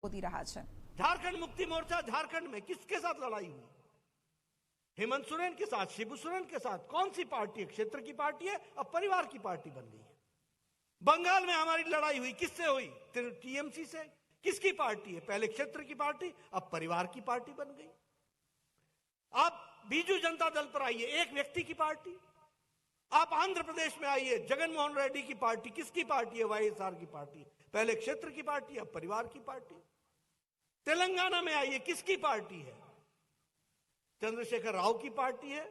मोदी रहा है। झारखंड मुक्ति मोर्चा झारखंड में किसके साथ लड़ाई हुई? हेमंत सोरेन के साथ, शिबू सोरेन के साथ। कौन सी पार्टी है? क्षेत्र की पार्टी है, अब परिवार की पार्टी बन गई है। बंगाल में हमारी लड़ाई हुई, किससे हुई? टीएमसी से। किसकी पार्टी है? पहले क्षेत्र की पार्टी, अब परिवार की पार्टी बन गई। आप बीजू जनता दल पर आइए, एक व्यक्ति की पार्टी। आप आंध्र प्रदेश में आइए, जगन मोहन रेड्डी की पार्टी। किसकी पार्टी है? वाईएसआर की पार्टी। पहले क्षेत्र की पार्टी, अब परिवार की पार्टी। तेलंगाना में आइए, किसकी पार्टी है? चंद्रशेखर राव की पार्टी है।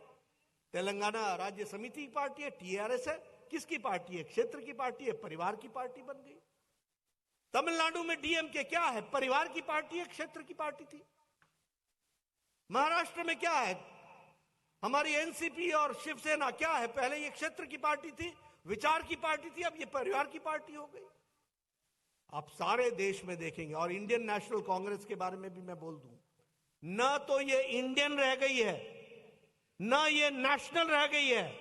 तेलंगाना राज्य समिति की पार्टी है, टीआरएस है। किसकी पार्टी है? क्षेत्र की पार्टी है, परिवार की पार्टी बन गई। तमिलनाडु में डीएमके क्या है? परिवार की पार्टी है, क्षेत्र की पार्टी थी। महाराष्ट्र में क्या है? हमारी एनसीपी और शिवसेना क्या है? पहले ये क्षेत्र की पार्टी थी, विचार की पार्टी थी, अब ये परिवार की पार्टी हो गई। आप सारे देश में देखेंगे, और इंडियन नेशनल कांग्रेस के बारे में भी मैं बोल दूं, न तो ये इंडियन रह गई है, न ये नेशनल रह गई है,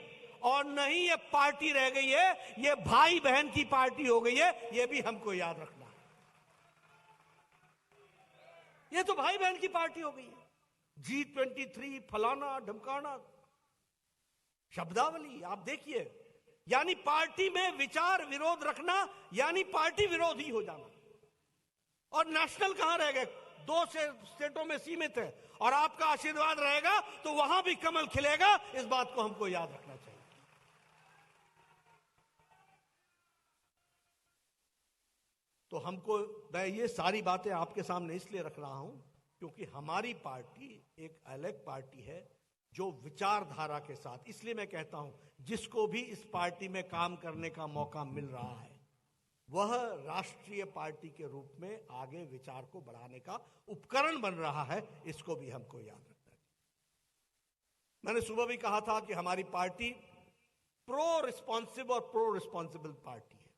और न ही ये पार्टी रह गई है। ये भाई बहन की पार्टी हो गई है, ये भी हमको याद रखना है। ये तो भाई बहन की पार्टी हो गई है। G23 फलाना ढमकाना शब्दावली आप देखिए, यानी पार्टी में विचार विरोध रखना यानी पार्टी विरोधी हो जाना। और नेशनल कहां रह गए? 2 स्टेटों में सीमित है, और आपका आशीर्वाद रहेगा तो वहां भी कमल खिलेगा। इस बात को हमको याद रखना चाहिए। तो हमको, मैं ये सारी बातें आपके सामने इसलिए रख रहा हूं क्योंकि हमारी पार्टी एक अलग पार्टी है जो विचारधारा के साथ, इसलिए मैं कहता हूं जिसको भी इस पार्टी में काम करने का मौका मिल रहा है वह राष्ट्रीय पार्टी के रूप में आगे विचार को बढ़ाने का उपकरण बन रहा है। इसको भी हमको याद रखना है। मैंने सुबह भी कहा था कि हमारी पार्टी प्रो रिस्पॉन्सिव और प्रो रिस्पॉन्सिबल पार्टी है।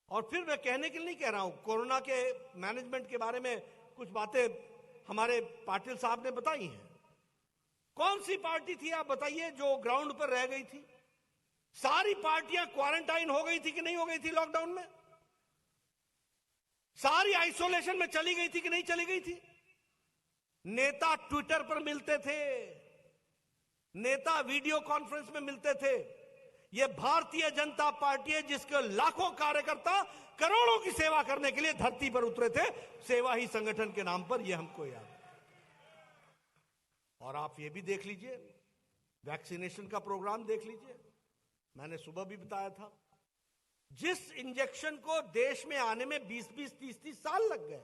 और फिर मैं कहने के लिए नहीं कह रहा हूं, कोरोना के मैनेजमेंट के बारे में कुछ बातें हमारे पाटिल साहब ने बताई हैं। कौन सी पार्टी थी आप बताइए जो ग्राउंड पर रह गई थी? सारी पार्टियां क्वारंटाइन हो गई थी कि नहीं हो गई थी लॉकडाउन में? सारी आइसोलेशन में चली गई थी कि नहीं चली गई थी? नेता ट्विटर पर मिलते थे, नेता वीडियो कॉन्फ्रेंस में मिलते थे। यह भारतीय जनता पार्टी है जिसके लाखों कार्यकर्ता करोड़ों की सेवा करने के लिए धरती पर उतरे थे, सेवा ही संगठन के नाम पर। यह हमको याद है। और आप ये भी देख लीजिए, वैक्सीनेशन का प्रोग्राम देख लीजिए। मैंने सुबह भी बताया था, जिस इंजेक्शन को देश में आने में 20-20, 30-30 साल लग गए,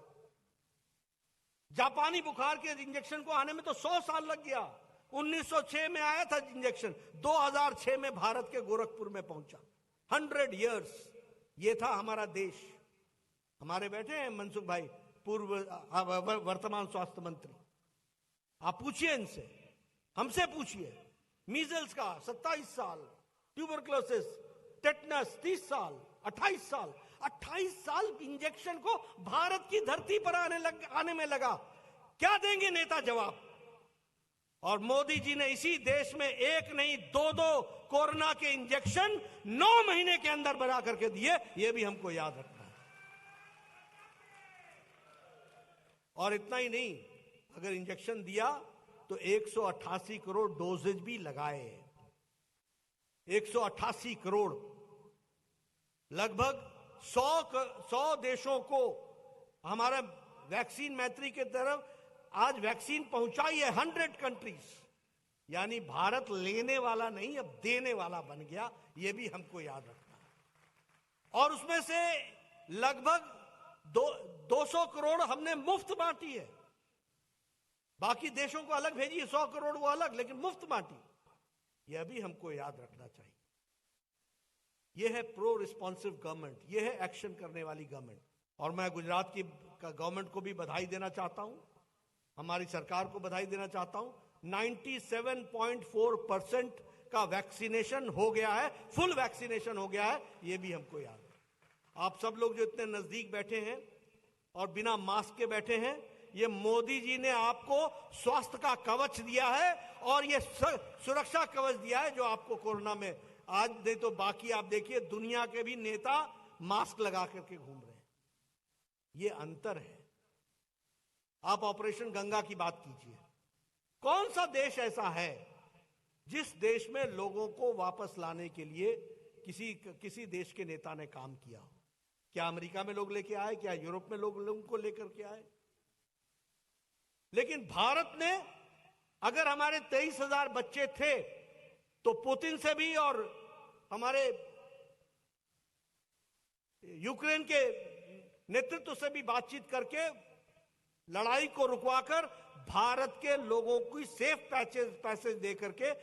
जापानी बुखार के इंजेक्शन को आने में तो 100 साल लग गया। 1906 में आया था इंजेक्शन, 2006 में भारत के गोरखपुर में पहुंचा। 100 इयर्स ये था हमारा देश। हमारे बैठे हैं मनसुख भाई, पूर्व वर्तमान स्वास्थ्य मंत्री। आप पूछिए इनसे, हमसे पूछिए। मीजल्स का 27 साल, ट्यूबरक्लोसिस, टेटनस 30 साल, 28 साल। 28 साल इंजेक्शन को भारत की धरती पर आने में लगा। क्या देंगे नेता जवाब? और मोदी जी ने इसी देश में एक नहीं 2-2 कोरोना के इंजेक्शन 9 महीने के अंदर बना करके दिए। यह भी हमको याद रखना है। और इतना ही नहीं, अगर इंजेक्शन दिया तो 188 करोड़ डोजेज भी लगाए। 188 करोड़, लगभग 100 देशों को हमारा वैक्सीन मैत्री के तरफ आज वैक्सीन पहुंचाई है। 100 कंट्रीज, यानी भारत लेने वाला नहीं अब देने वाला बन गया। यह भी हमको याद रखना है। और उसमें से लगभग 200 करोड़ हमने मुफ्त बांटी है। बाकी देशों को अलग भेजी, 100 करोड़ वो अलग, लेकिन मुफ्त बांटी। यह भी हमको याद रखना चाहिए। यह है प्रो रिस्पॉन्सिव गवर्नमेंट, यह है एक्शन करने वाली गवर्नमेंट। और मैं गुजरात की गवर्नमेंट को भी बधाई देना चाहता हूं, हमारी सरकार को बधाई देना चाहता हूं। 97.4% का वैक्सीनेशन हो गया है, फुल वैक्सीनेशन हो गया है। यह भी हमको याद है। आप सब लोग जो इतने नजदीक बैठे हैं और बिना मास्क के बैठे हैं, ये मोदी जी ने आपको स्वास्थ्य का कवच दिया है और ये सुरक्षा कवच दिया है जो आपको कोरोना में, आज नहीं तो बाकी आप देखिए दुनिया के भी नेता मास्क लगा करके घूम रहे हैं। ये अंतर है। आप ऑपरेशन गंगा की बात कीजिए, कौन सा देश ऐसा है जिस देश में लोगों को वापस लाने के लिए किसी देश के नेता ने काम किया हो? क्या अमेरिका में लोग लेके आए? क्या यूरोप में लोगों को लेकर के आए? लेकिन भारत ने, अगर हमारे 23,000 बच्चे थे तो पुतिन से भी और हमारे यूक्रेन के नेतृत्व से भी बातचीत करके लड़ाई को रुकवाकर भारत के लोगों को सेफ पैसेज दे करके